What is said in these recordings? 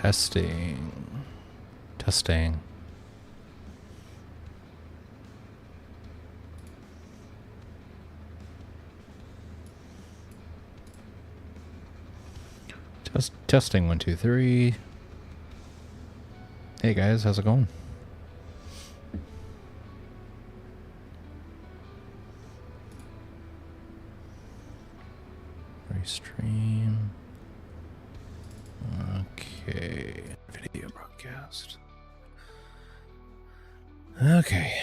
Testing. Testing. Testing 1, 2, 3. Hey guys, how's it going? Restream. Okay. Video broadcast. Okay.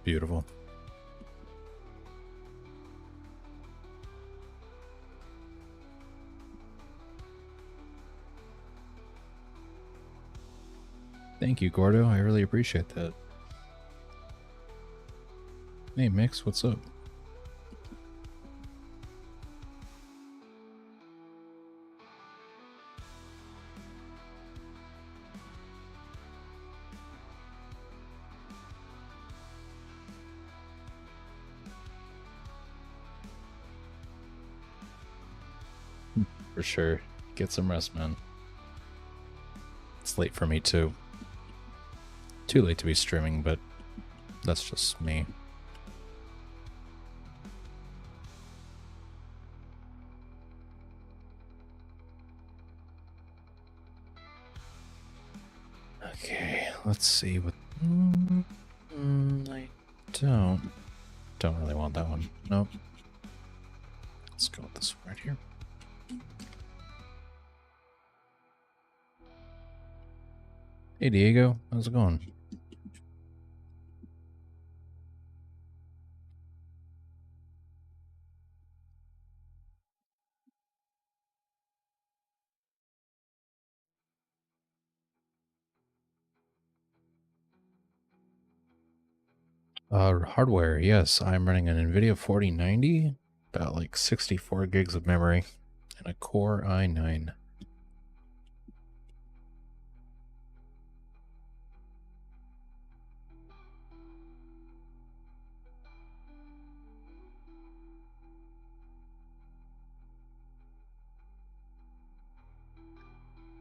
Beautiful. Thank you, Gordo. I really appreciate that. Hey, Mix, what's up? For sure. Get some rest, man. It's late for me, too. Too late to be streaming, but that's just me. Okay, let's see what... I don't really want that one. Nope. Let's go with this one right here. Hey Diego, how's it going? Hardware, yes. I'm running an NVIDIA 4090, about like 64 gigs of memory, and a Core i9.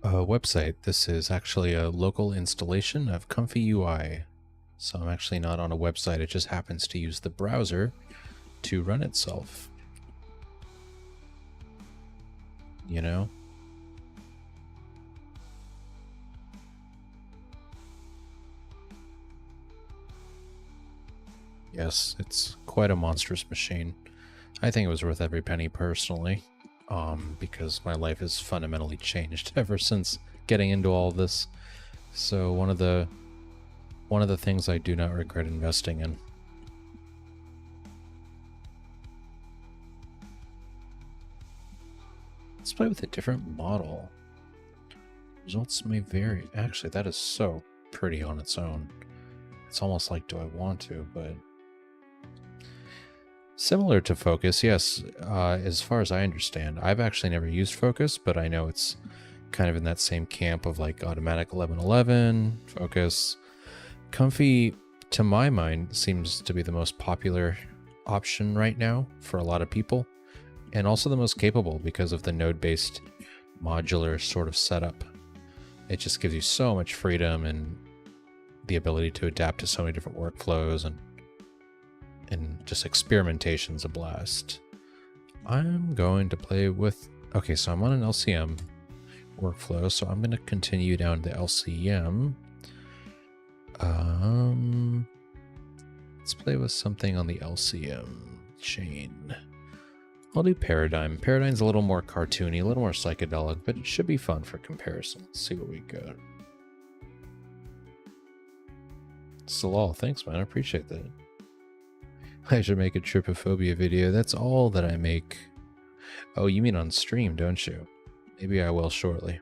Website. This is actually a local installation of ComfyUI. So I'm actually not on a website, it just happens to use the browser to run itself. You know? Yes, it's quite a monstrous machine. I think it was worth every penny personally, because my life has fundamentally changed ever since getting into all this. So one of the things I do not regret investing in. Let's play with a different model. Results may vary. Actually, that is so pretty on its own. It's almost like, do I want to, but... Similar to Focus, yes, as far as I understand. I've actually never used Focus, but I know it's kind of in that same camp of like Automatic 1111, Focus. Comfy, to my mind, seems to be the most popular option right now for a lot of people, and also the most capable because of the node-based modular sort of setup. It just gives you so much freedom and the ability to adapt to so many different workflows, and just experimentation's a blast. I'm going to play with... Okay, so I'm on an LCM workflow, so I'm going to continue down the LCM. Let's play with something on the LCM chain. I'll do Paradigm. Paradigm's a little more cartoony, a little more psychedelic, but it should be fun for comparison. Let's see what we got. Salal, thanks man, I appreciate that. I should make a trypophobia video. That's all that I make. Oh, you mean on stream, don't you? Maybe I will shortly.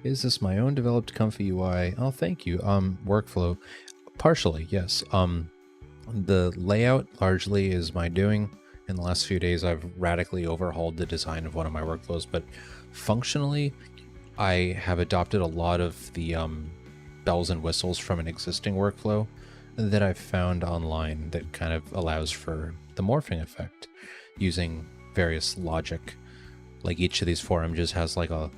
Is this my own developed ComfyUI? Oh, thank you. Workflow. Partially, yes. The layout largely is my doing, in the last few days, I've radically overhauled the design of one of my workflows, but functionally, I have adopted a lot of the bells and whistles from an existing workflow that I've found online that kind of allows for the morphing effect using various logic. Like each of these four images has like a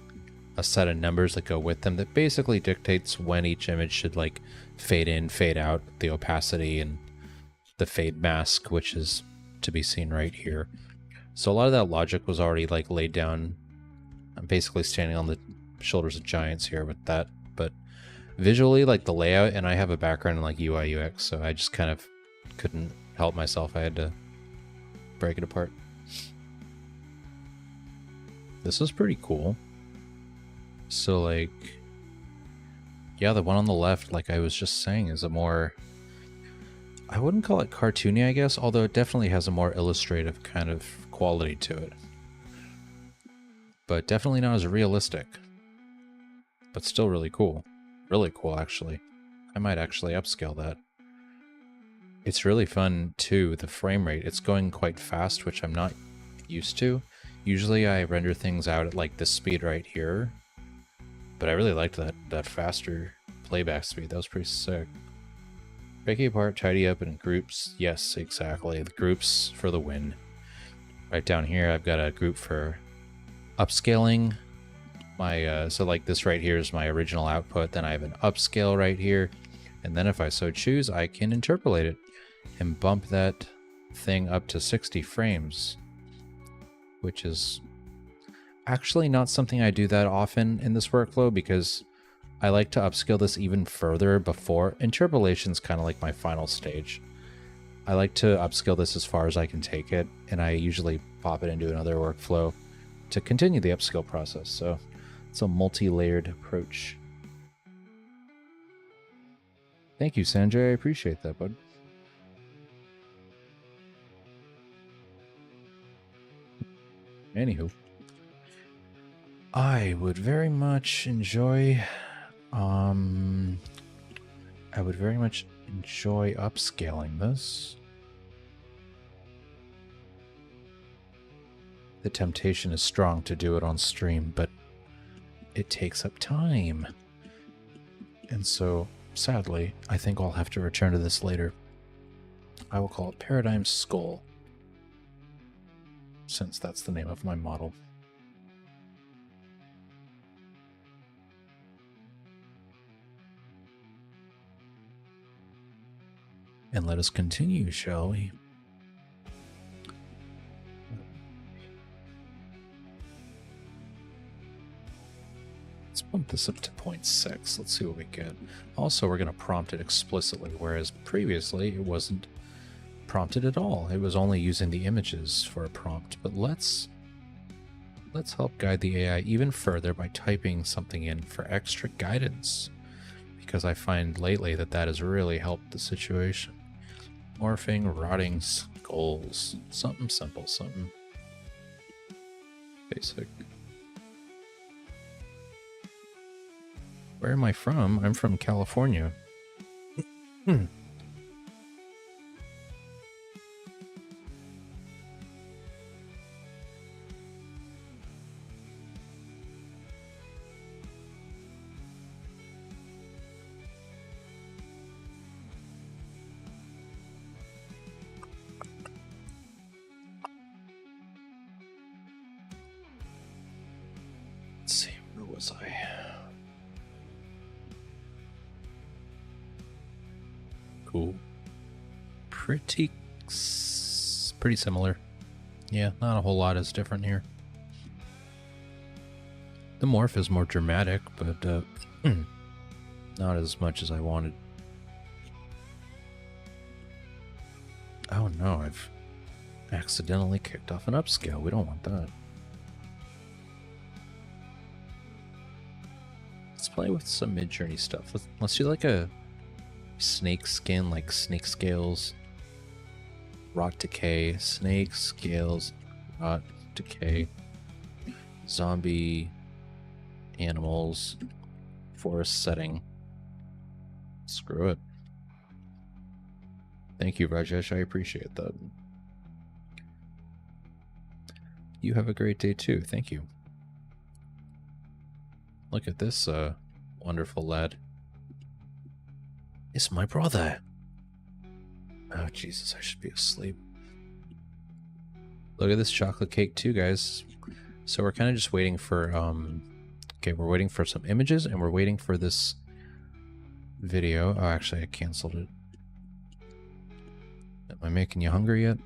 set of numbers that go with them that basically dictates when each image should like fade in, fade out, the opacity and the fade mask, which is to be seen right here. So a lot of that logic was already like laid down. I'm basically standing on the shoulders of giants here with that, but visually, like the layout, and I have a background in like UI UX, so I just kind of couldn't help myself. I had to break it apart. This is pretty cool. So like, yeah, the one on the left, like I was just saying, is a more, I wouldn't call it cartoony, I guess, although it definitely has a more illustrative kind of quality to it. But definitely not as realistic. But still really cool. Really cool, actually. I might actually upscale that. It's really fun, too, the frame rate. It's going quite fast, which I'm not used to. Usually I render things out at like this speed right here. But I really liked that faster playback speed. That was pretty sick. Break it apart, tidy up in groups. Yes, exactly. The groups for the win. Right down here, I've got a group for upscaling. My so like this right here is my original output. Then I have an upscale right here. And then if I so choose, I can interpolate it and bump that thing up to 60 frames, which is actually not something I do that often in this workflow because I like to upscale this even further before. Interpolation's kind of like my final stage. I like to upscale this as far as I can take it, and I usually pop it into another workflow to continue the upscale process. So it's a multi-layered approach. Thank you, Sanjay. I appreciate that, bud. Anywho, I would very much enjoy upscaling this. The temptation is strong to do it on stream, but it takes up time. And so, sadly, I think I'll have to return to this later. I will call it Paradigm Skull, since that's the name of my model. And let us continue, shall we? Let's bump this up to 0.6. Let's see what we get. Also, we're going to prompt it explicitly, whereas previously it wasn't prompted at all. It was only using the images for a prompt. But let's help guide the AI even further by typing something in for extra guidance, because I find lately that has really helped the situation. Morphing, rotting skulls. Something simple, something basic. Where am I from? I'm from California. Let's see, where was I? Cool. Pretty similar. Yeah, not a whole lot is different here. The morph is more dramatic, but not as much as I wanted. Oh no, I've accidentally kicked off an upscale. We don't want that. Let's play with some mid-journey stuff. Let's do like a snake skin, like snake scales, rot decay, snake scales, rot decay, zombie, animals, forest setting. Screw it. Thank you, Rajesh. I appreciate that. You have a great day too. Thank you. Look at this wonderful lad. It's my brother. Oh, Jesus, I should be asleep. Look at this chocolate cake too, guys. So we're kind of just waiting for, okay, we're waiting for some images, and we're waiting for this video. Oh, actually, I canceled it. Am I making you hungry yet?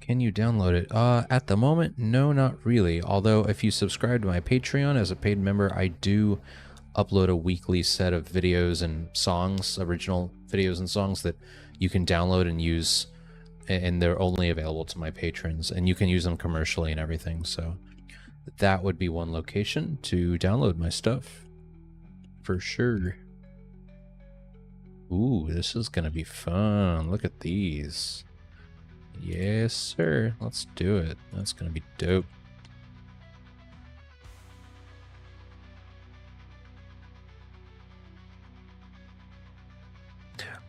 Can you download it? At the moment, no, not really. Although, if you subscribe to my Patreon as a paid member, I do upload a weekly set of videos and songs, original videos and songs that you can download and use, and they're only available to my patrons, and you can use them commercially and everything. So that would be one location to download my stuff for sure. Ooh, this is gonna be fun. Look at these. Yes, sir. Let's do it. That's gonna be dope.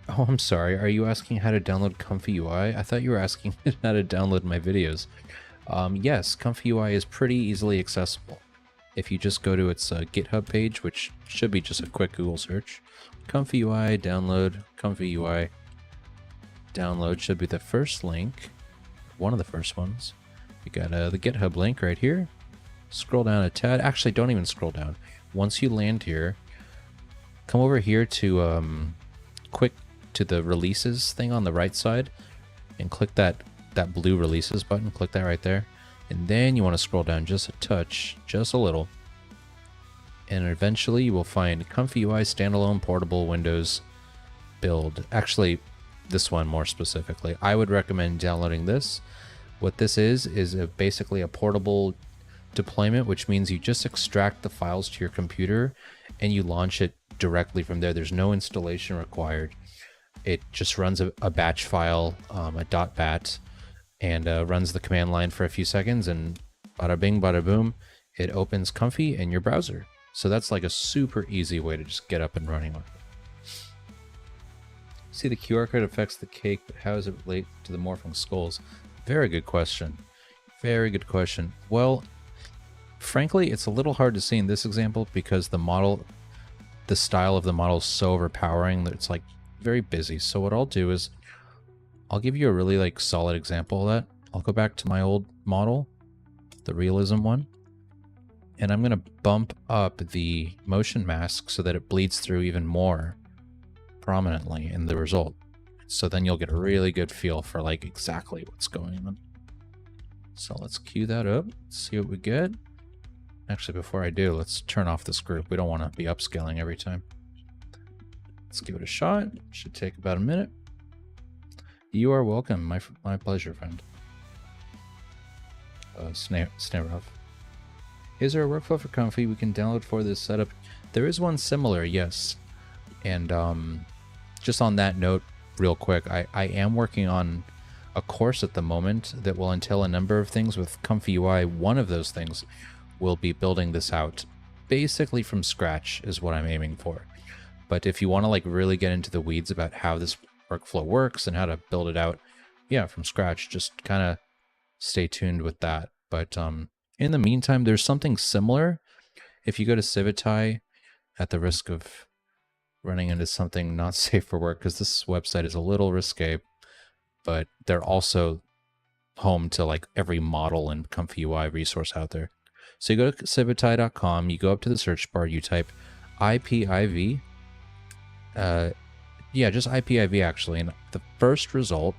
Oh, I'm sorry. Are you asking how to download ComfyUI? I thought you were asking how to download my videos. Yes, ComfyUI is pretty easily accessible. If you just go to its GitHub page, which should be just a quick Google search, ComfyUI download, ComfyUI download should be the first link, one of the first ones. You got the GitHub link right here. Scroll down a tad. Actually, don't even scroll down. Once you land here, come over here to quick to the releases thing on the right side, and click that blue releases button. Click that right there, and then you want to scroll down just a touch, just a little, and eventually you will find ComfyUI standalone portable Windows build. Actually, this one more specifically, I would recommend downloading this. What this is basically a portable deployment, which means you just extract the files to your computer and you launch it directly from there. There's no installation required. It just runs a batch file, a .bat, and runs the command line for a few seconds, and bada bing, bada boom, it opens Comfy in your browser. So that's like a super easy way to just get up and running with it. See, the QR code affects the cake, but how does it relate to the morphing skulls? Very good question. Very good question. Well, frankly, it's a little hard to see in this example because the style of the model is so overpowering that it's like very busy. So what I'll do is I'll give you a really like solid example of that. I'll go back to my old model, the realism one, and I'm going to bump up the motion mask so that it bleeds through even more prominently in the result. So then you'll get a really good feel for like exactly what's going on. So let's cue that up, see what we get. Actually, before I do, let's turn off this group. We don't want to be upscaling every time. Let's give it a shot. Should take about a minute. You are welcome. My pleasure, friend. Snarov. Is there a workflow for Comfy we can download for this setup? There is one similar, yes. And just on that note, real quick, I am working on a course at the moment that will entail a number of things with ComfyUI. One of those things will be building this out basically from scratch is what I'm aiming for. But if you want to like really get into the weeds about how this workflow works and how to build it out, yeah, from scratch, just kind of stay tuned with that. But in the meantime, there's something similar. If you go to Civitai, at the risk of running into something not safe for work, because this website is a little risque, but they're also home to like every model and ComfyUI resource out there. So you go to civitai.com, you go up to the search bar, you type IPIV. Yeah, just IPIV actually. And the first result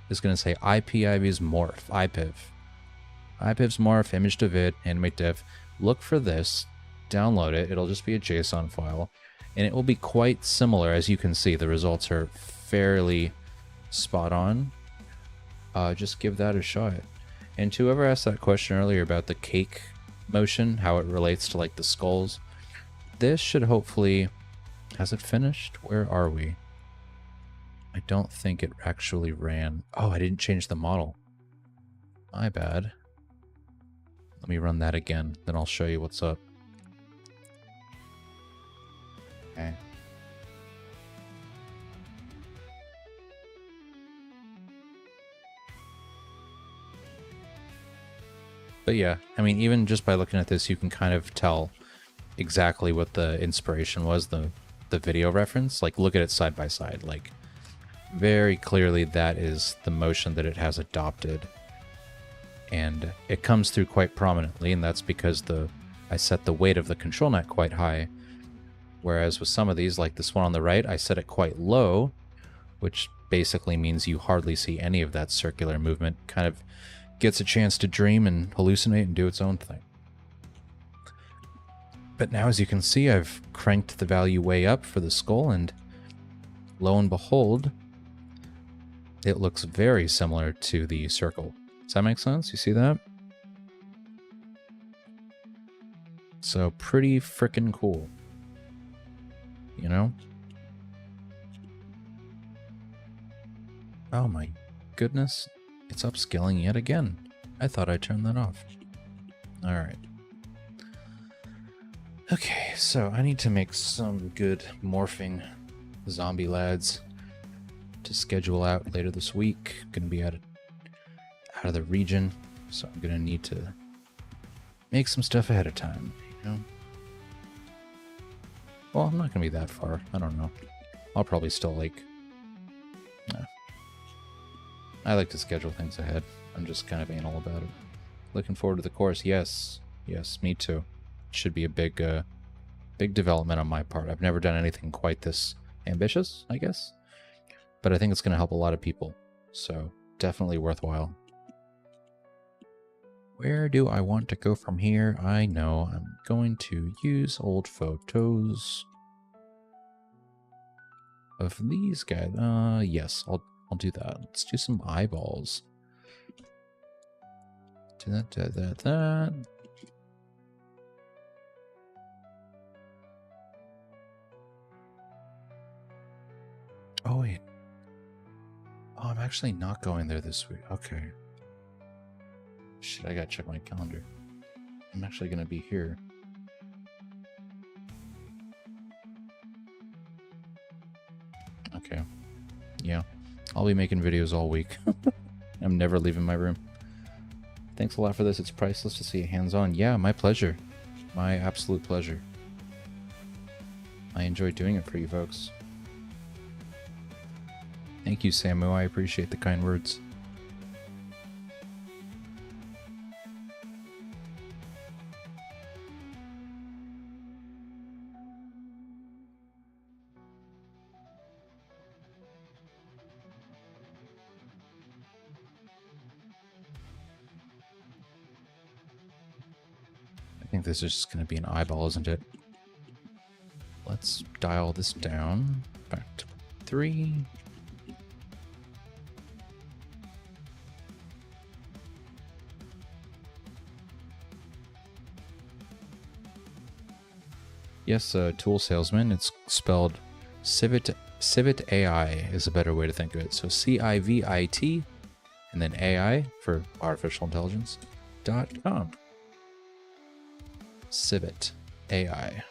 is going to say IPIV's morph, IPIV. IPIV's morph, image to vid, animate div. Look for this, download it. It'll just be a JSON file. And it will be quite similar. As you can see, the results are fairly spot on. Just give that a shot. And to whoever asked that question earlier about the cake motion, how it relates to like the skulls, this should hopefully... Has it finished? Where are we? I don't think it actually ran. Oh, I didn't change the model. My bad. Let me run that again, then I'll show you what's up. Okay. But yeah, I mean, even just by looking at this, you can kind of tell exactly what the inspiration was, the video reference. Like, look at it side by side. Like, very clearly that is the motion that it has adopted. And it comes through quite prominently, and that's because I set the weight of the control net quite high. Whereas with some of these, like this one on the right, I set it quite low, which basically means you hardly see any of that circular movement. Kind of gets a chance to dream and hallucinate and do its own thing. But now, as you can see, I've cranked the value way up for the skull, and lo and behold, it looks very similar to the circle. Does that make sense? You see that? So pretty frickin' cool. You know? Oh my goodness. It's upscaling yet again. I thought I turned that off. Alright. Okay, so I need to make some good morphing zombie lads to schedule out later this week. Gonna be out of the region, so I'm gonna need to make some stuff ahead of time, you know? Well, I'm not gonna be that far. I don't know. I'll probably still I like to schedule things ahead. I'm just kind of anal about it. Looking forward to the course. Yes, me too. Should be a big development on my part. I've never done anything quite this ambitious, I guess. But I think it's going to help a lot of people. So definitely worthwhile. Where do I want to go from here? I know. I'm going to use old photos of these guys. Yes, I'll do that. Let's do some eyeballs. Do that. Oh, wait. Oh, I'm actually not going there this week. Okay. Shit, I gotta check my calendar. I'm actually gonna be here. Okay. Yeah. I'll be making videos all week. I'm never leaving my room. Thanks a lot for this. It's priceless to see it hands-on. Yeah, my pleasure. My absolute pleasure. I enjoy doing it for you folks. Thank you, Samu. I appreciate the kind words. I think this is just going to be an eyeball, isn't it? Let's dial this down. Back to 3. Yes, tool salesman. It's spelled Civit AI is a better way to think of it. So CIVIT and then AI for artificial intelligence.com. Civit AI.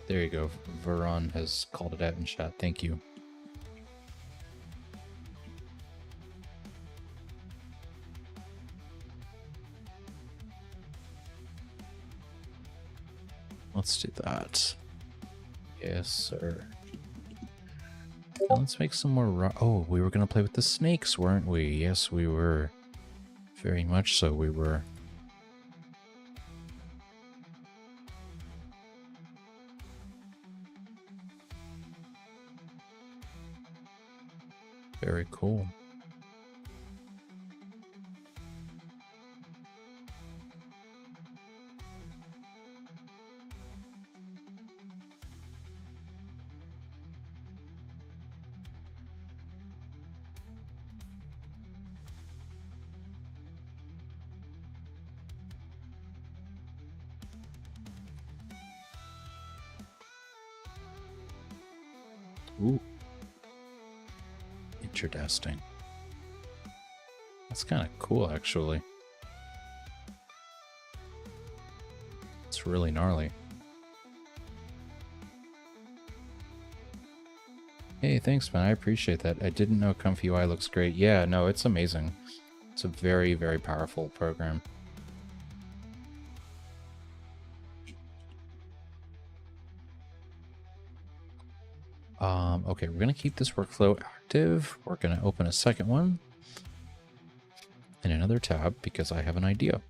There you go. Veron has called it out in chat. Thank you. Let's do that. Yes, sir. Now let's make some more... Oh, we were going to play with the snakes, weren't we? Yes, we were. Very much so, we were. Very cool. Ooh. Interesting. That's kind of cool, actually. It's really gnarly. Hey, thanks, man. I appreciate that. I didn't know ComfyUI looks great. Yeah, no, it's amazing. It's a very, very powerful program. Okay, we're gonna keep this workflow active. We're gonna open a second one in another tab because I have an idea.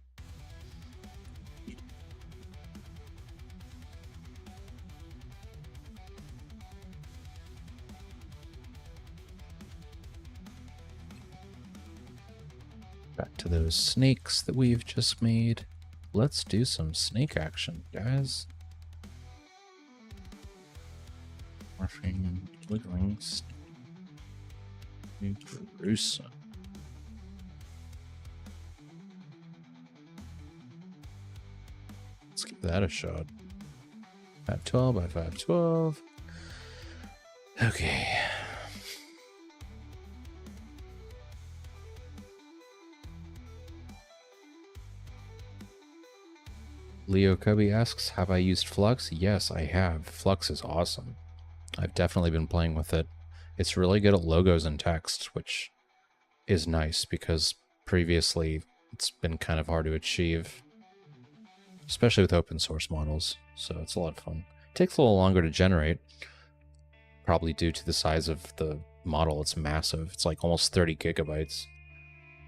Back to those snakes that we've just made. Let's do some snake action, guys. Morphing, wiggling, gruesome. Let's give that a shot. 512 by 512. Okay. Leo Cubby asks, have I used Flux? Yes, I have. Flux is awesome. I've definitely been playing with it. It's really good at logos and text, which is nice because previously it's been kind of hard to achieve, especially with open source models. So it's a lot of fun. It takes a little longer to generate, probably due to the size of the model. It's massive. It's like almost 30 gigabytes.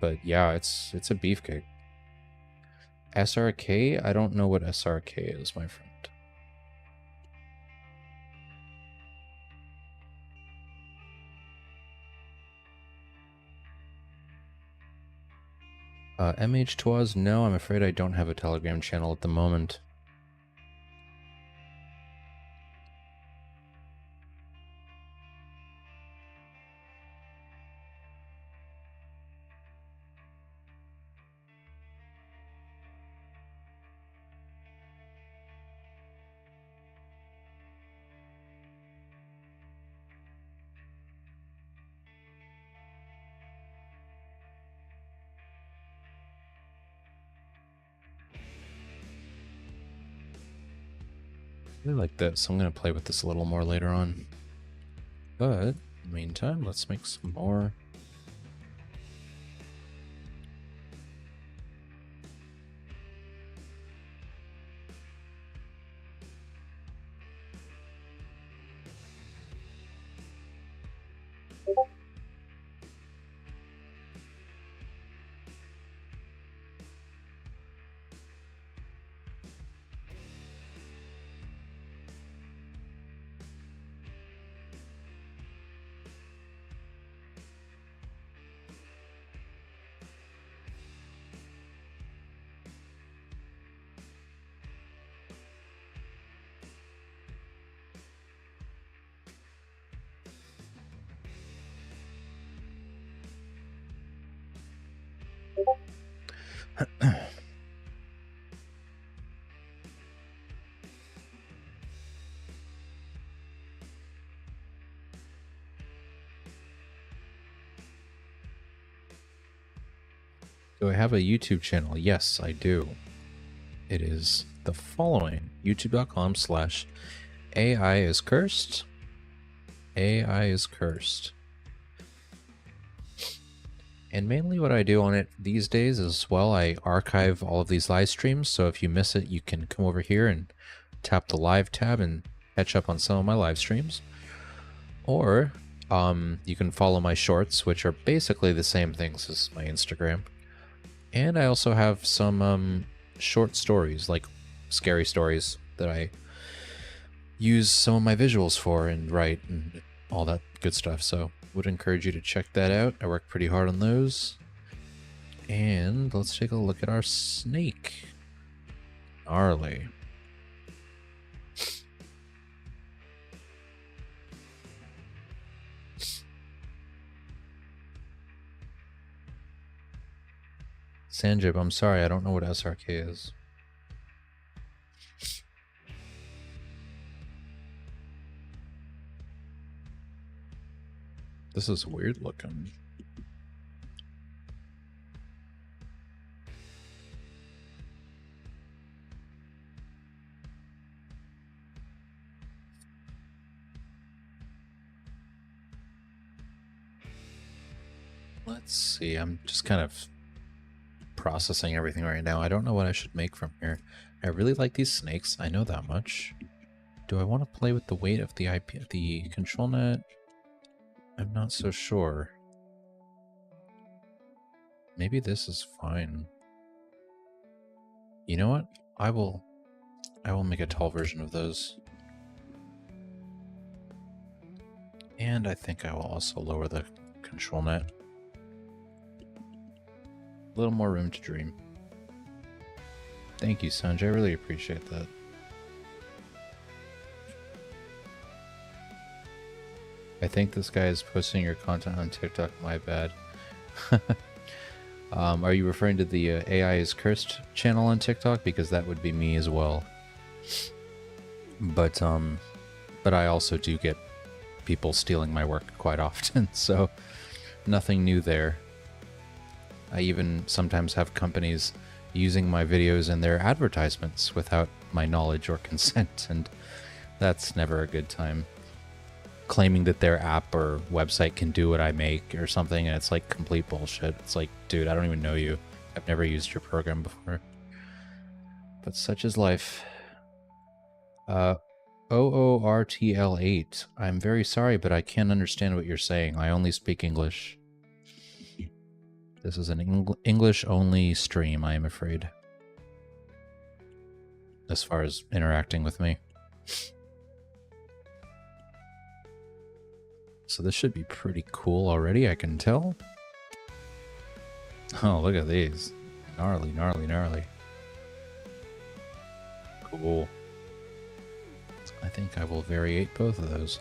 But yeah, it's a beefcake. SRK? I don't know what SRK is, my friend. MH Twas, no, I'm afraid I don't have a Telegram channel at the moment. I really like this. I'm going to play with this a little more later on. But in the meantime, let's make some more. Do I have a YouTube channel? Yes, I do. It is the following: youtube.com/AI is cursed. AI is cursed. And mainly what I do on it these days is, well, I archive all of these live streams, so if you miss it, you can come over here and tap the live tab and catch up on some of my live streams. Or you can follow my shorts, which are basically the same things as my Instagram. And I also have some short stories, like scary stories, that I use some of my visuals for and write and all that good stuff. So would encourage you to check that out. I work pretty hard on those. And let's take a look at our snake. Gnarly. Sanjib, I'm sorry, I don't know what SRK is. This is weird looking. Let's see. I'm just kind of processing everything right now. I don't know what I should make from here. I really like these snakes. I know that much. Do I want to play with the weight of the the control net? I'm not so sure. Maybe this is fine. You know what? I will make a tall version of those. And I think I will also lower the control net. A little more room to dream. Thank you, Sanj. I really appreciate that. I think this guy is posting your content on TikTok. My bad. Are you referring to the AI is Cursed channel on TikTok? Because that would be me as well. But I also do get people stealing my work quite often, so nothing new there. I even sometimes have companies using my videos in their advertisements without my knowledge or consent, and that's never a good time. Claiming that their app or website can do what I make or something, and it's like complete bullshit. It's like, dude, I don't even know you. I've never used your program before. But such is life. OORTL8. I'm very sorry, but I can't understand what you're saying. I only speak English. This is an English-only stream, I am afraid. As far as interacting with me. So this should be pretty cool already, I can tell. Oh, look at these. Gnarly, gnarly, gnarly. Cool. I think I will variate both of those.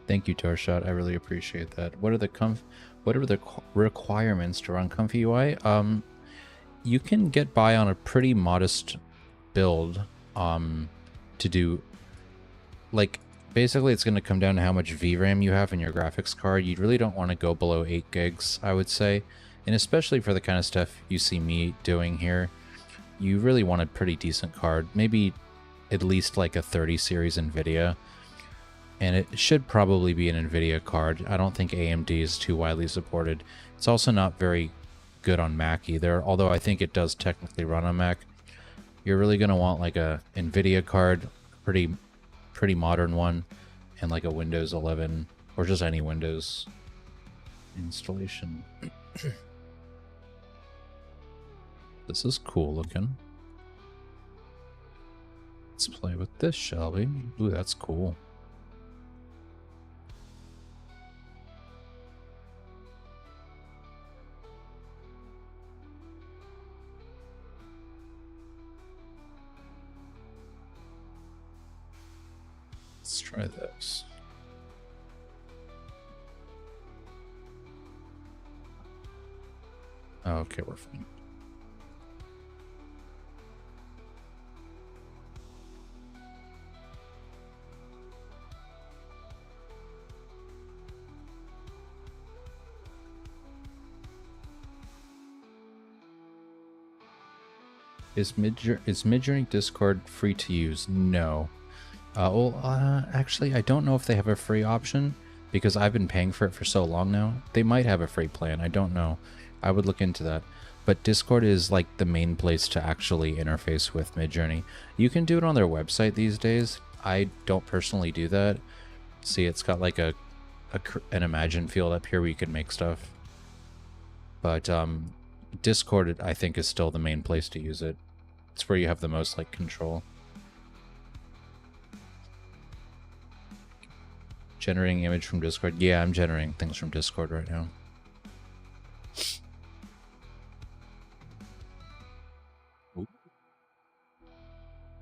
Thank you, Torshot. I really appreciate that. What are the requirements to run ComfyUI? You can get by on a pretty modest build to do, like, basically it's going to come down to how much VRAM you have in your graphics card. You really don't want to go below 8 gigs, I would say. And especially for the kind of stuff you see me doing here, you really want a pretty decent card. Maybe at least like a 30 series NVIDIA. And it should probably be an NVIDIA card. I don't think AMD is too widely supported. It's also not very good on Mac either, although I think it does technically run on Mac. You're really going to want like a NVIDIA card, pretty modern one, and like a Windows 11, or just any Windows installation. This is cool looking. Let's play with this, shall we? Ooh, that's cool. Let's try this. Okay, we're fine. Is Midjourney Discord free to use? No. Actually, I don't know if they have a free option because I've been paying for it for so long now. They might have a free plan. I don't know. I would look into that. But Discord is like the main place to actually interface with Midjourney. You can do it on their website these days. I don't personally do that. See, it's got like an Imagine field up here where you can make stuff. But Discord, I think, is still the main place to use it. It's where you have the most like control. Generating image from Discord. Yeah, I'm generating things from Discord right now.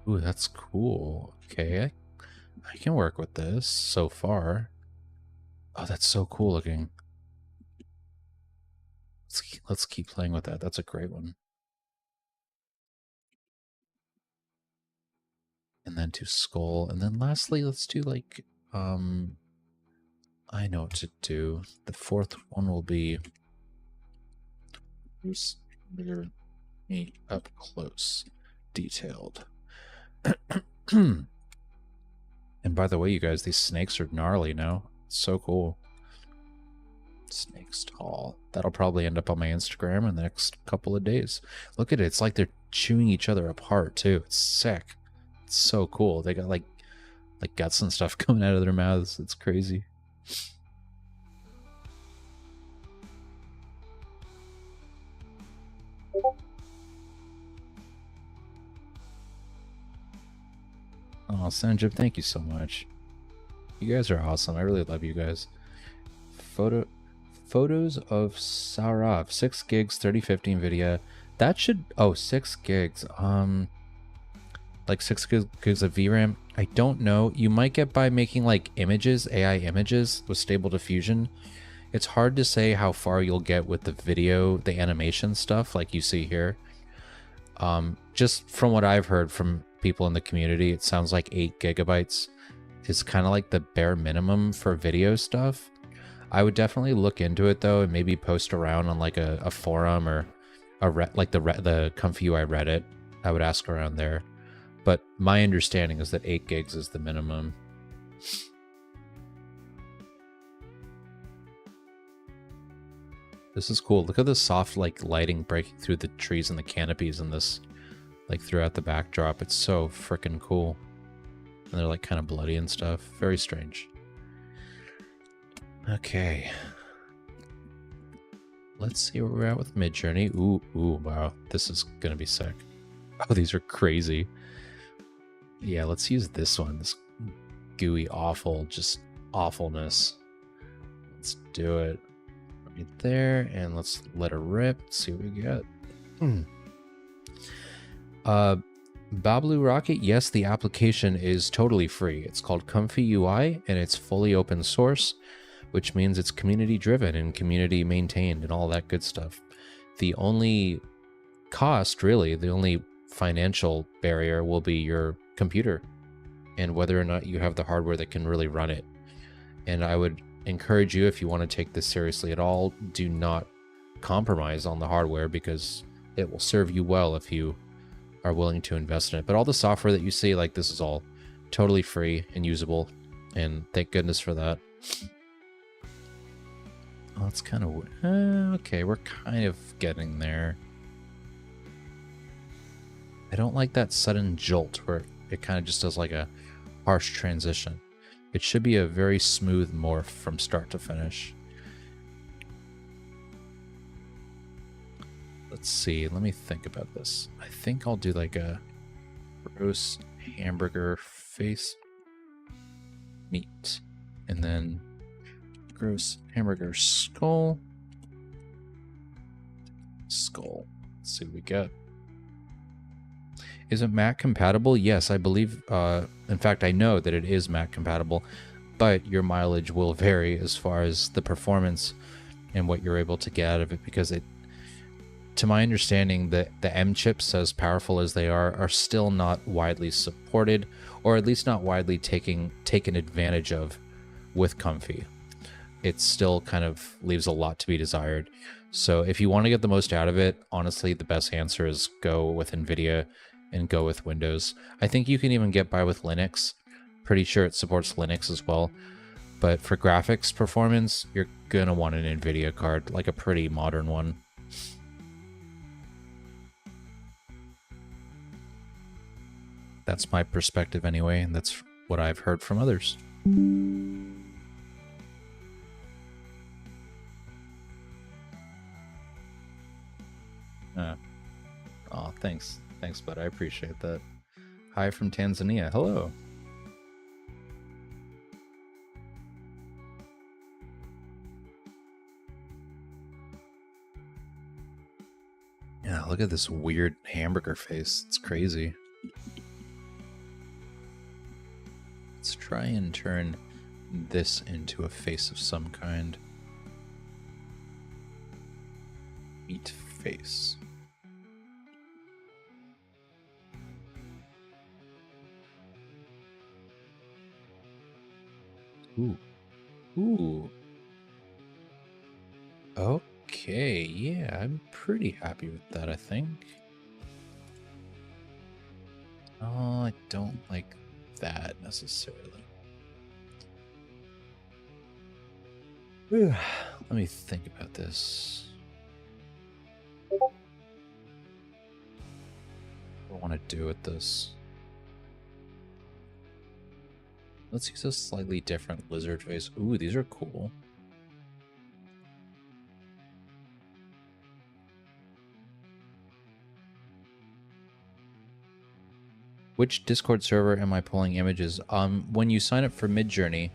Ooh, that's cool. Okay, I can work with this so far. Oh, that's so cool looking. Let's keep playing with that. That's a great one. and then to skull, and then lastly, let's do like, I know what to do. The fourth one will be me up close, detailed. And by the way, you guys, these snakes are gnarly now. It's so cool. Snakes tall. That'll probably end up on my Instagram in the next couple of days. Look at it. It's like they're chewing each other apart too. It's sick. It's so cool. They got like guts and stuff coming out of their mouths. It's crazy. Oh, Sanjib, thank you so much. You guys are awesome. I really love you guys. Photos of Saurav, 6 gigs, 3050 NVIDIA. That should, 6 gigs. Like 6 gigs of VRAM. I don't know. You might get by making like images, AI images with stable diffusion. It's hard to say how far you'll get with the video, the animation stuff like you see here. Just from what I've heard from people in the community, it sounds like 8 gigabytes is kind of like the bare minimum for video stuff. I would definitely look into it though, and maybe post around on like a forum or like the ComfyUI Reddit. I would ask around there. But my understanding is that 8 gigs is the minimum. This is cool. Look at the soft like lighting breaking through the trees and the canopies in this, like throughout the backdrop. It's so freaking cool. And they're like kind of bloody and stuff. Very strange. Okay. Let's see where we're at with Midjourney. Ooh, wow. This is gonna be sick. Oh, these are crazy. Yeah, let's use this one. This gooey, awful, just awfulness. Let's do it. Right there, and let's let her rip. Let's see what we get. Bablu Rocket, yes, the application is totally free. It's called ComfyUI, and it's fully open source, which means it's community driven and community maintained and all that good stuff. The only cost, really, the only financial barrier will be your computer and whether or not you have the hardware that can really run it. And I would encourage you, if you want to take this seriously at all, do not compromise on the hardware, because it will serve you well if you are willing to invest in it. But all the software that you see, like this, is all totally free and usable, and thank goodness for that. Oh, it's kind of okay. We're kind of getting there. I don't like that sudden jolt where it kind of just does like a harsh transition. It should be a very smooth morph from start to finish. Let's see. Let me think about this. I think I'll do like a roast hamburger face meat, and then gross hamburger skull. Let's see what we get. Is it Mac compatible? Yes, I believe, in fact, I know that it is Mac compatible, but your mileage will vary as far as the performance and what you're able to get out of it, because it, to my understanding, the M chips, as powerful as they are still not widely supported, or at least not widely taken advantage of with Comfy. It still kind of leaves a lot to be desired. So if you want to get the most out of it, honestly, the best answer is go with NVIDIA and go with Windows. I think you can even get by with Linux. Pretty sure it supports Linux as well. But for graphics performance, you're gonna want an NVIDIA card, like a pretty modern one. That's my perspective anyway, and that's what I've heard from others. Oh, thanks. Thanks, bud. I appreciate that. Hi from Tanzania. Hello. Yeah, look at this weird hamburger face. It's crazy. Let's try and turn this into a face of some kind. Meat face. Ooh. Ooh. Okay, yeah, I'm pretty happy with that, I think. Oh, I don't like that necessarily. Let me think about this. What do I want to do with this? Let's use a slightly different lizard face. Ooh, these are cool. Which Discord server am I pulling images? When you sign up for Midjourney,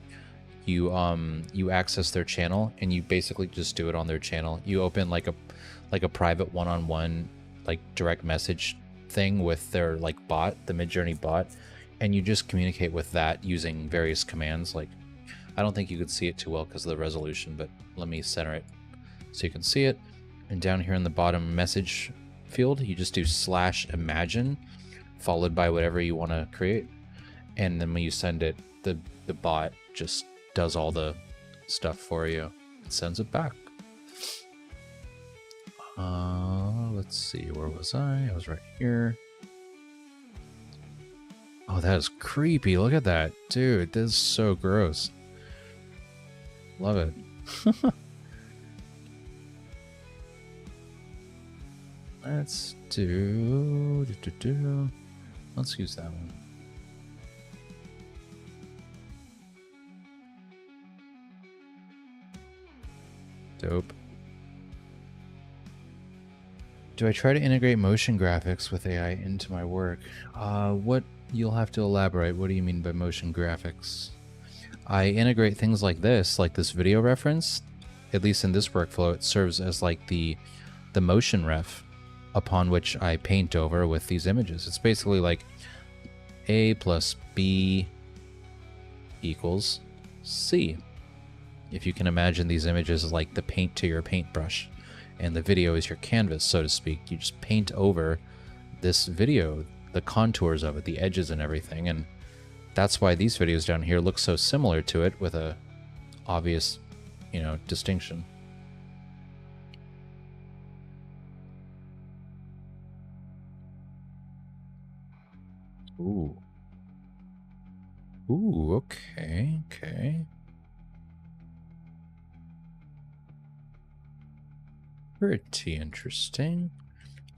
you access their channel and you basically just do it on their channel. You open like a private one-on-one like direct message thing with their like bot, the Midjourney bot, and you just communicate with that using various commands. Like, I don't think you could see it too well because of the resolution, but let me center it so you can see it. And down here in the bottom message field, you just do /imagine followed by whatever you want to create. And then when you send it, the bot just does all the stuff for you and sends it back. Let's see, where was I? I was right here. Oh, that is creepy. Look at that. Dude, this is so gross. Love it. Let's do... Let's use that one. Dope. Do I try to integrate motion graphics with AI into my work? What you'll have to elaborate. What do you mean by motion graphics? I integrate things like this video reference. At least in this workflow, it serves as like the motion ref upon which I paint over with these images. It's basically like A plus B equals C. If you can imagine these images as like the paint to your paintbrush, and the video is your canvas, so to speak. You just paint over this video, the contours of it, the edges and everything, and that's why these videos down here look so similar to it with a obvious, distinction. Ooh. Ooh, okay. Pretty interesting.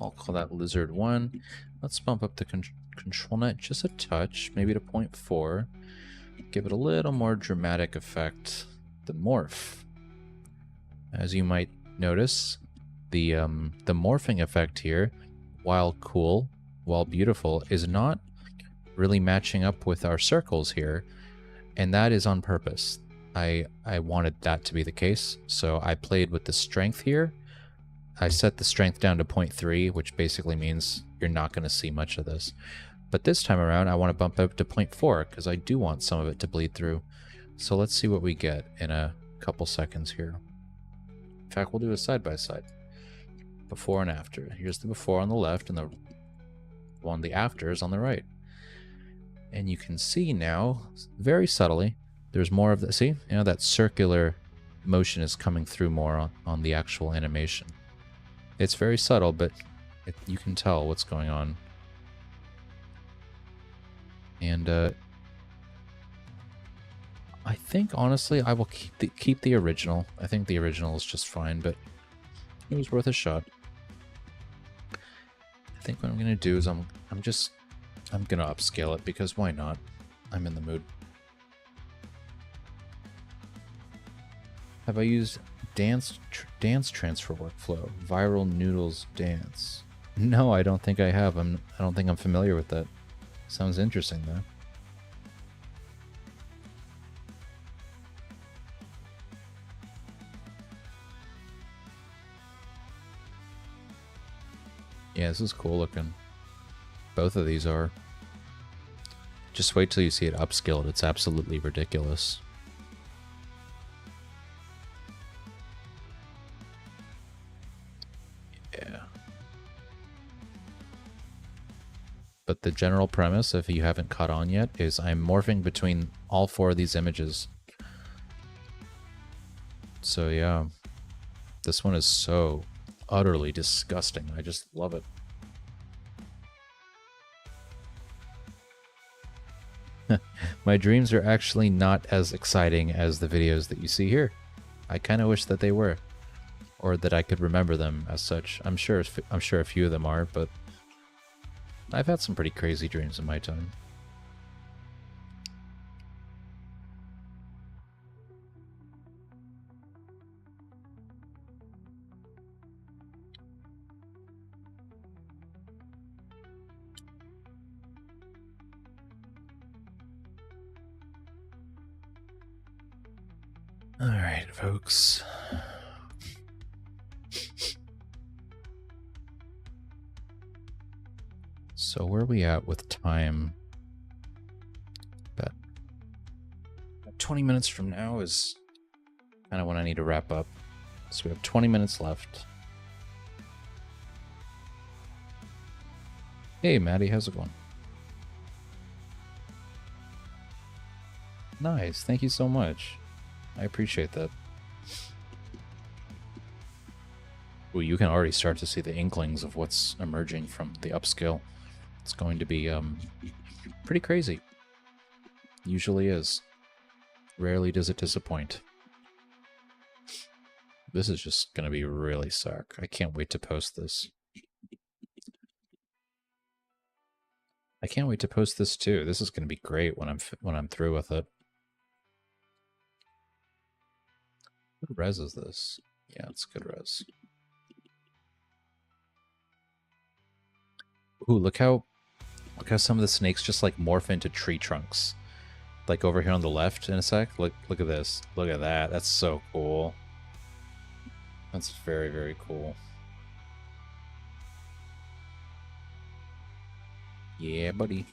I'll call that lizard 1. Let's bump up the control net just a touch, maybe to 0.4. Give it a little more dramatic effect. The morph. As you might notice, the morphing effect here, while cool, while beautiful, is not really matching up with our circles here, and that is on purpose. I wanted that to be the case, so I played with the strength here. I set the strength down to 0.3, which basically means you're not going to see much of this. But this time around, I want to bump up to 0.4 because I do want some of it to bleed through. So let's see what we get in a couple seconds here. In fact, we'll do a side-by-side. Before and after. Here's the before on the left and the after is on the right. And you can see now, very subtly, there's more of the, see? That circular motion is coming through more on the actual animation. It's very subtle, but you can tell what's going on. And I think, honestly, I will keep the original. I think the original is just fine, but it was worth a shot. I think what I'm going to do is I'm going to upscale it, because why not? I'm in the mood. Have I used dance transfer workflow? Viral noodles dance. No, I don't think I have. I don't think I'm familiar with that. Sounds interesting though. Yeah, this is cool looking. Both of these are. Just wait till you see it upscaled. It's absolutely ridiculous. Yeah. But the general premise, if you haven't caught on yet, is I'm morphing between all 4 of these images. So yeah, this one is so utterly disgusting. I just love it. My dreams are actually not as exciting as the videos that you see here. I kind of wish that they were, or that I could remember them as such. I'm sure a few of them are, but I've had some pretty crazy dreams in my time. All right, folks. So where are we at with time? About 20 minutes from now is kind of when I need to wrap up. So we have 20 minutes left. Hey, Maddie, how's it going? Nice, thank you so much. I appreciate that. Well, you can already start to see the inklings of what's emerging from the upscale. It's going to be pretty crazy. Usually is. Rarely does it disappoint. This is just going to be really sick. I can't wait to post this. I can't wait to post this too. This is going to be great when I'm through with it. What res is this? Yeah, it's good res. Ooh, look how some of the snakes just like morph into tree trunks. Like over here on the left in a sec. Look at this. Look at that. That's so cool. That's very, very cool. Yeah, buddy.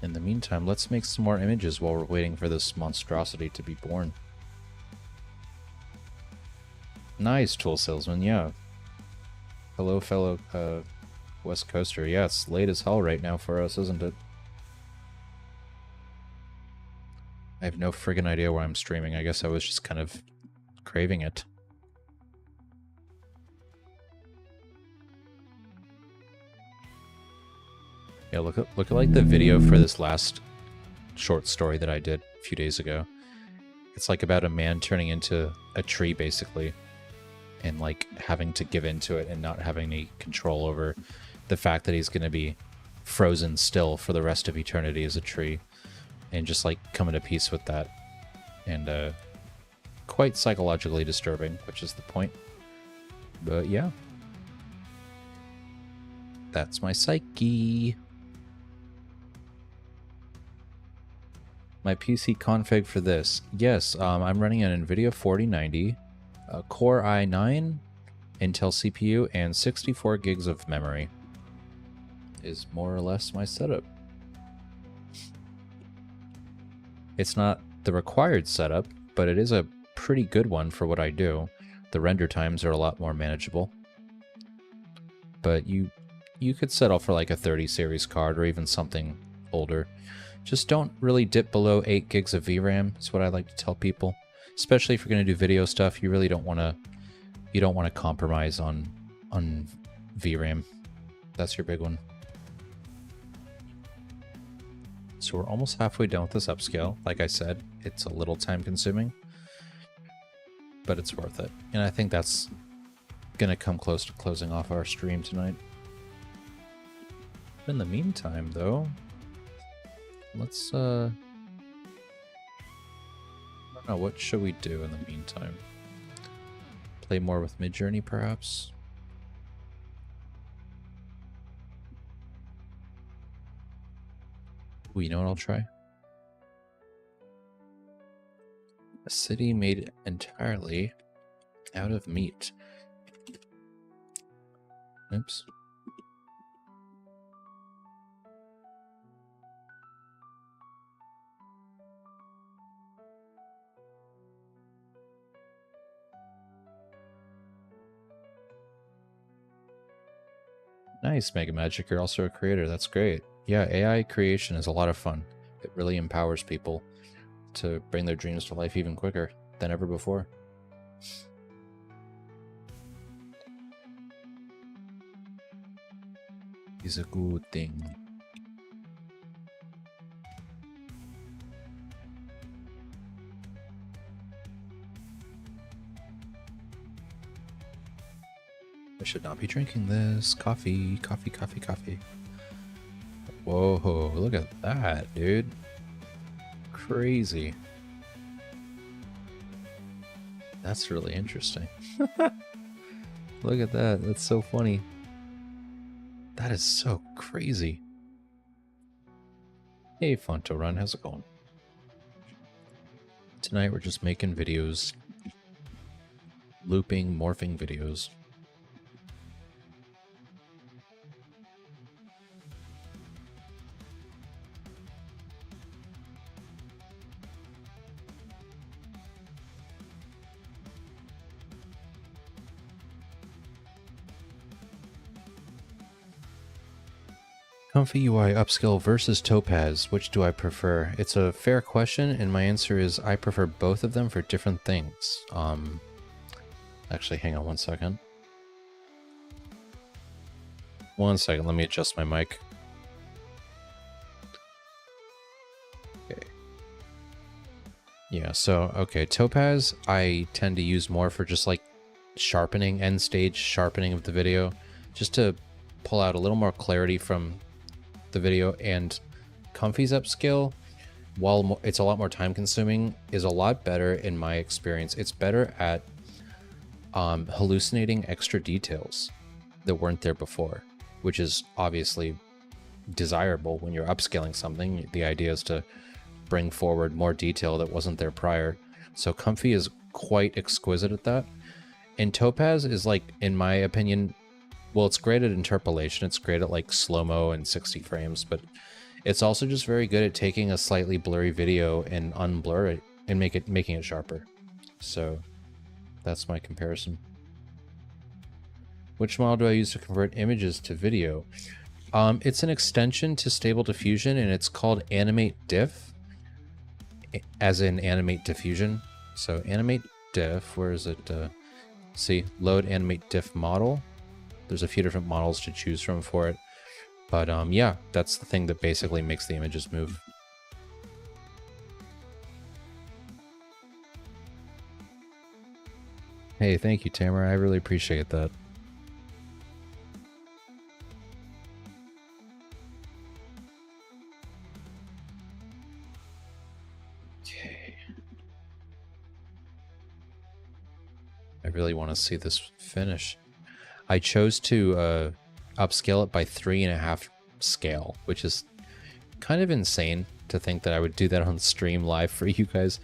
In the meantime, let's make some more images while we're waiting for this monstrosity to be born. Nice, tool salesman, yeah. Hello, fellow West Coaster. Yeah, it's late as hell right now for us, isn't it? I have no friggin' idea why I'm streaming. I guess I was just kind of craving it. Yeah, look at like the video for this last short story that I did a few days ago. It's like about a man turning into a tree, basically, and like having to give into it and not having any control over the fact that he's going to be frozen still for the rest of eternity as a tree, and just like coming to peace with that. And quite psychologically disturbing, which is the point. But yeah, that's my psyche. My PC config for this. Yes, I'm running an NVIDIA 4090, Core i9, Intel CPU, and 64 gigs of memory is more or less my setup. It's not the required setup, but it is a pretty good one for what I do. The render times are a lot more manageable. But you could settle for like a 30 series card or even something older. Just don't really dip below 8 gigs of VRAM is what I like to tell people. Especially if you're going to do video stuff, you really don't want to compromise on VRAM. That's your big one. So we're almost halfway done with this upscale. Like I said, it's a little time consuming, but it's worth it. And I think that's going to come close to closing off our stream tonight. In the meantime, though, let's, I don't know, what should we do in the meantime? Play more with Midjourney, perhaps? Ooh, you know what I'll try? A city made entirely out of meat. Oops. Nice, Mega Magic. You're also a creator. That's great. Yeah, AI creation is a lot of fun. It really empowers people to bring their dreams to life even quicker. than ever before. Is a good thing. I should not be drinking this. Coffee, coffee, coffee, coffee. Whoa, look at that, dude. Crazy. That's really interesting. Look at that. That's so funny. That is so crazy. Hey, Fonto Run, how's it going? Tonight we're just making videos. Looping, morphing videos. ComfyUI upskill versus Topaz, which do I prefer? It's a fair question, and my answer is I prefer both of them for different things. Actually, hang on one second. One second, let me adjust my mic. Okay. Yeah, so, okay, Topaz I tend to use more for just like sharpening, end stage sharpening of the video, just to pull out a little more clarity from the video. And Comfy's upskill, while it's a lot more time consuming, is a lot better in my experience. It's better at hallucinating extra details that weren't there before, which is obviously desirable when you're upscaling something. The idea is to bring forward more detail that wasn't there prior. So Comfy is quite exquisite at that. And Topaz is, like, in my opinion, well, it's great at interpolation. It's great at like slow-mo and 60 frames, but it's also just very good at taking a slightly blurry video and unblur it and making it sharper. So that's my comparison. Which model do I use to convert images to video? It's an extension to Stable Diffusion, and it's called Animate Diff, as in Animate Diffusion. So Animate Diff, where is it? See, load Animate Diff model. There's a few different models to choose from for it. But yeah, that's the thing that basically makes the images move. Hey, thank you, Tamara. I really appreciate that. Okay. I really want to see this finish. I chose to upscale it by 3.5 scale, which is kind of insane to think that I would do that on stream live for you guys.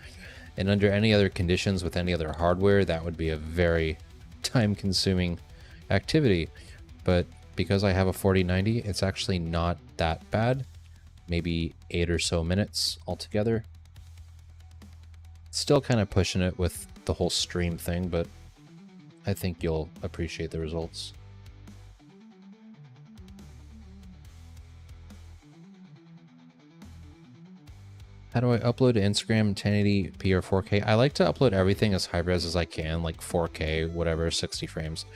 And under any other conditions with any other hardware, that would be a very time-consuming activity. But because I have a 4090, it's actually not that bad. Maybe 8 or so minutes altogether. Still kind of pushing it with the whole stream thing, but I think you'll appreciate the results. How do I upload to Instagram 1080p or 4K? I like to upload everything as high res as I can, like 4K, whatever, 60 frames.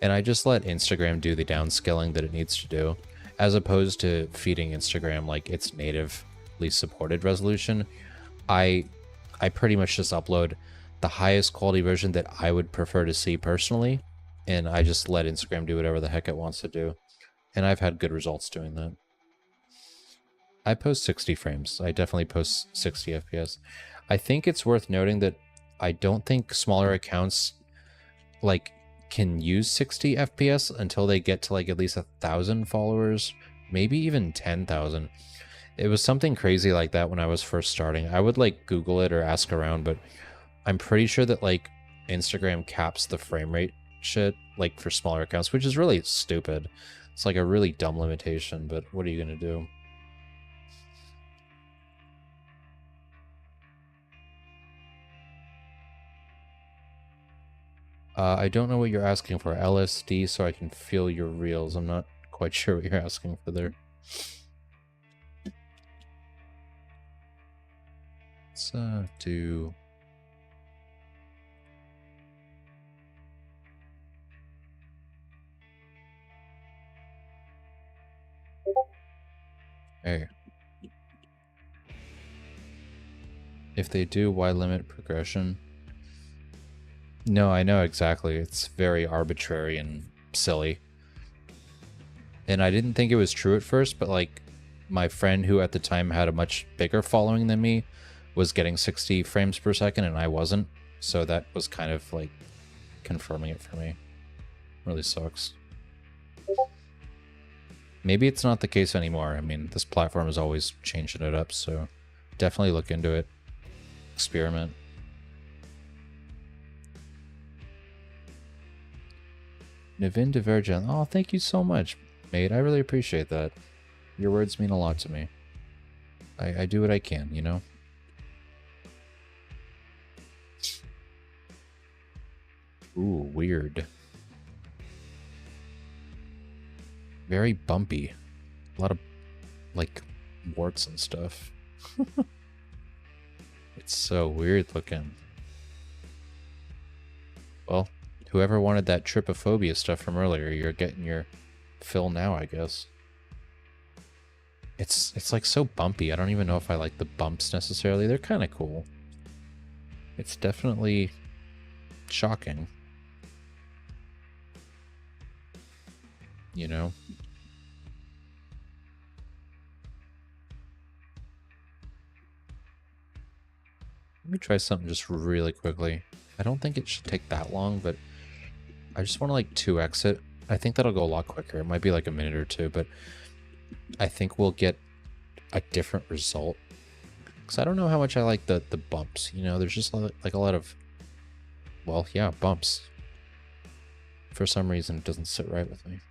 And I just let Instagram do the downscaling that it needs to do, as opposed to feeding Instagram like its natively supported resolution. I pretty much just upload the highest quality version that I would prefer to see personally, and I just let Instagram do whatever the heck it wants to do. And I've had good results doing that. I post 60 frames. I definitely post 60 FPS. I think it's worth noting that I don't think smaller accounts like can use 60 FPS until they get to like at least 1,000 followers, maybe even 10,000. It was something crazy like that when I was first starting. I would like Google it or ask around, but I'm pretty sure that like Instagram caps the frame rate shit like for smaller accounts, which is really stupid. It's like a really dumb limitation, but what are you gonna do? I don't know what you're asking for. LSD so I can feel your reels. I'm not quite sure what you're asking for there. Let's do If they do, why limit progression? No, I know exactly. It's very arbitrary and silly. And I didn't think it was true at first, but like my friend who at the time had a much bigger following than me was getting 60 frames per second and I wasn't. So that was kind of like confirming it for me. Really sucks. Maybe it's not the case anymore. I mean, this platform is always changing it up, so definitely look into it. Experiment. Navin Divergent. Oh, thank you so much, mate. I really appreciate that. Your words mean a lot to me. I do what I can, you know? Ooh, weird. Very bumpy. A lot of, like, warts and stuff. It's so weird looking. Well, whoever wanted that trypophobia stuff from earlier, you're getting your fill now, I guess. It's like so bumpy. I don't even know if I like the bumps necessarily. They're kind of cool. It's definitely shocking. You know? Let me try something just really quickly. I don't think it should take that long, but I just want to like 2x it. I think that'll go a lot quicker. It might be like a minute or two, but I think we'll get a different result. Because I don't know how much I like the bumps. You know, there's just like a lot of, well, yeah, bumps. For some reason, it doesn't sit right with me.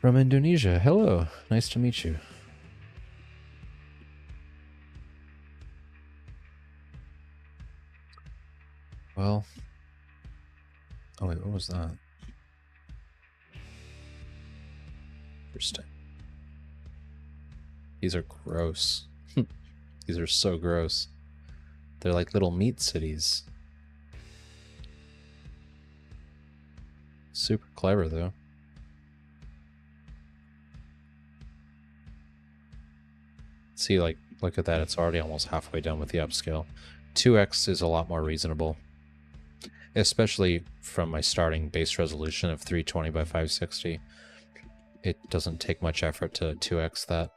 From Indonesia. Hello. Nice to meet you. Well. Oh, wait, what was that? Interesting. These are gross. These are so gross. They're like little meat cities. Super clever, though. See, like, look at that. It's already almost halfway done with the upscale. 2x is a lot more reasonable. Especially from my starting base resolution of 320 by 560. It doesn't take much effort to 2x that.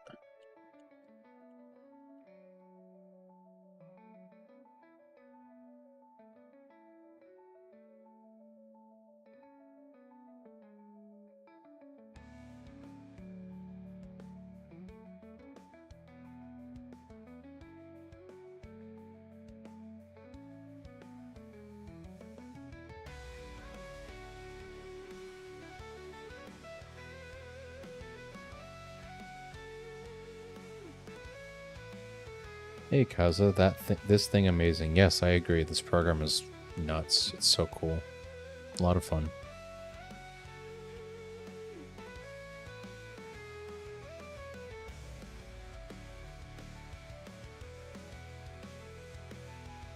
Hey Kaza, this thing amazing. Yes, I agree. This program is nuts. It's so cool. A lot of fun.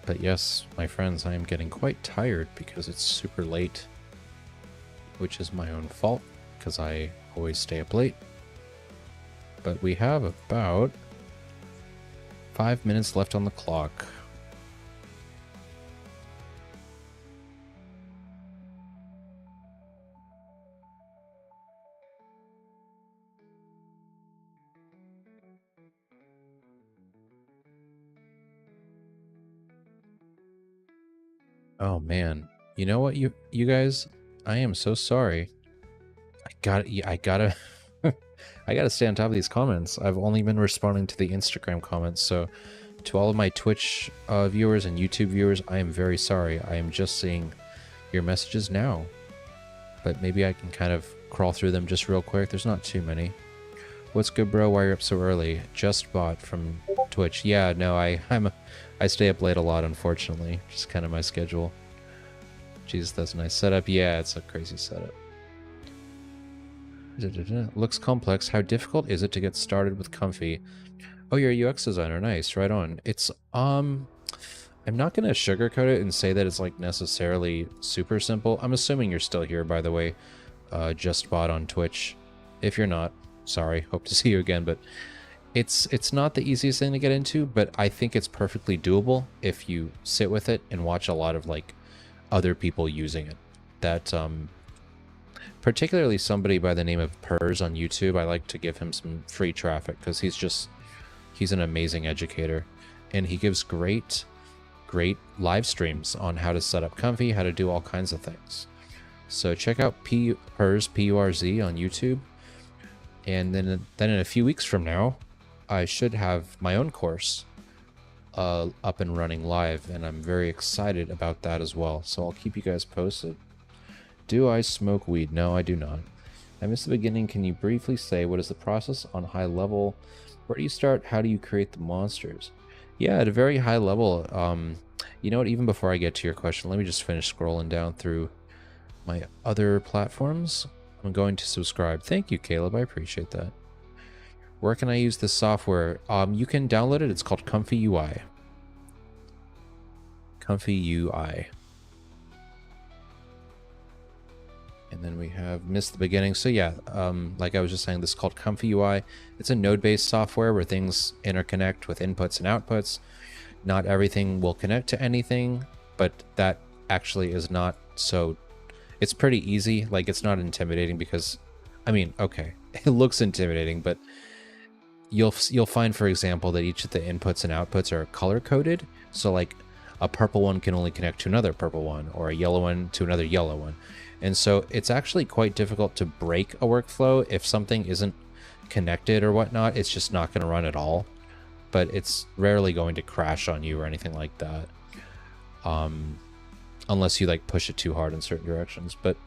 But yes, my friends, I am getting quite tired because it's super late. Which is my own fault, because I always stay up late. But we have about 5 minutes left on the clock. Oh man, you know what, you guys? I am so sorry. I gotta I gotta stay on top of these comments. I've only been responding to the Instagram comments, so to all of my Twitch viewers and YouTube viewers, I am very sorry. I am just seeing your messages now. But maybe I can kind of crawl through them just real quick. There's not too many. What's good, bro? Why are you up so early? Just bought from Twitch. Yeah, no, I stay up late a lot, unfortunately. Just kind of my schedule. Jesus, that's a nice setup. Yeah, it's a crazy setup. Looks complex. How difficult is it to get started with Comfy? Oh, you're a UX designer. Nice. Right on. It's, I'm not going to sugarcoat it and say that it's like necessarily super simple. I'm assuming you're still here, by the way. JustBot on Twitch. If you're not, sorry, hope to see you again. But it's not the easiest thing to get into, but I think it's perfectly doable if you sit with it and watch a lot of like other people using it. That particularly somebody by the name of Pers on YouTube, I like to give him some free traffic because he's an amazing educator, and he gives great live streams on how to set up Comfy, how to do all kinds of things. So check out Pers, P-U-R-Z on YouTube. And then in a few weeks from now, I should have my own course up and running live, and I'm very excited about that as well. So I'll keep you guys posted. Do I smoke weed? No, I do not. I missed the beginning. Can you briefly say what is the process on high level? Where do you start? How do you create the monsters? Yeah, at a very high level. You know what? Even before I get to your question, let me just finish scrolling down through my other platforms. I'm going to subscribe. Thank you, Caleb. I appreciate that. Where can I use this software? You can download it. It's called ComfyUI. ComfyUI. And then we have missed the beginning. So yeah, like I was just saying, this is called ComfyUI. It's a node-based software where things interconnect with inputs and outputs. Not everything will connect to anything, but that actually is not so... It's pretty easy. Like, it's not intimidating because, I mean, okay, it looks intimidating, but you'll find, for example, that each of the inputs and outputs are color-coded. So like a purple one can only connect to another purple one, or a yellow one to another yellow one. And so it's actually quite difficult to break a workflow. If something isn't connected or whatnot, it's just not going to run at all. But it's rarely going to crash on you or anything like that. Unless you like push it too hard in certain directions. But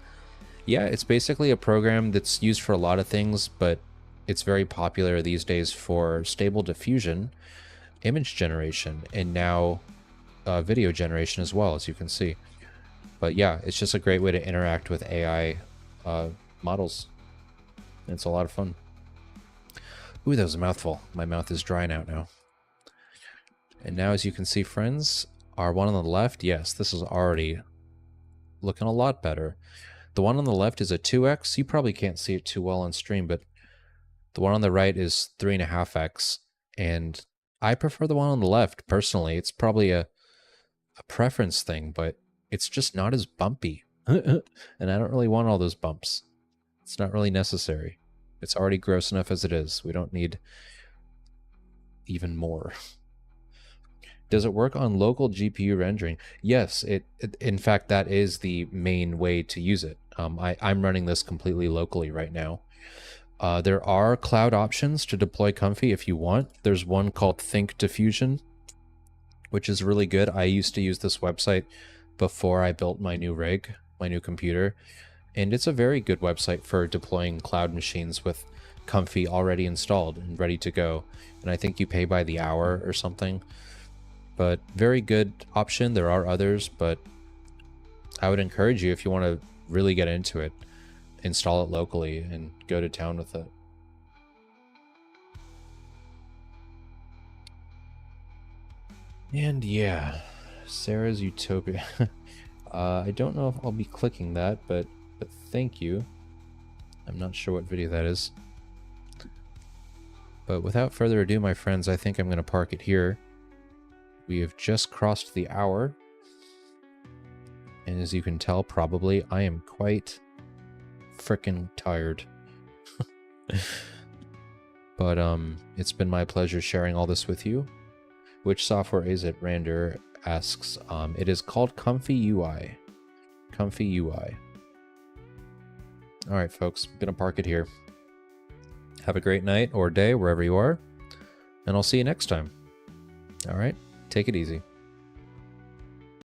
yeah, it's basically a program that's used for a lot of things, but it's very popular these days for stable diffusion, image generation, and now video generation as well, as you can see. But yeah, it's just a great way to interact with AI models. It's a lot of fun. Ooh, that was a mouthful. My mouth is drying out now. And now, as you can see, friends, our one on the left, yes, this is already looking a lot better. The one on the left is a 2x. You probably can't see it too well on stream, but the one on the right is 3.5x. And I prefer the one on the left, personally. It's probably a preference thing, but it's just not as bumpy. And I don't really want all those bumps. It's not really necessary. It's already gross enough as it is. We don't need even more. Does it work on local GPU rendering? Yes, in fact, that is the main way to use it. I'm running this completely locally right now. There are cloud options to deploy Comfy if you want. There's one called Think Diffusion, which is really good. I used to use this website before I built my new rig, my new computer, and it's a very good website for deploying cloud machines with Comfy already installed and ready to go. And I think you pay by the hour or something. But very good option. There are others, but I would encourage you, if you want to really get into it, install it locally and go to town with it. And yeah, Sarah's Utopia. I don't know if I'll be clicking that, but thank you. I'm not sure what video that is. But without further ado, my friends, I think I'm going to park it here. We have just crossed the hour. And as you can tell, probably, I am quite frickin' tired. But it's been my pleasure sharing all this with you. Which software is it? Rander asks. It is called ComfyUI. ComfyUI. Alright, folks, I'm gonna park it here. Have a great night or day wherever you are, and I'll see you next time. Alright, take it easy.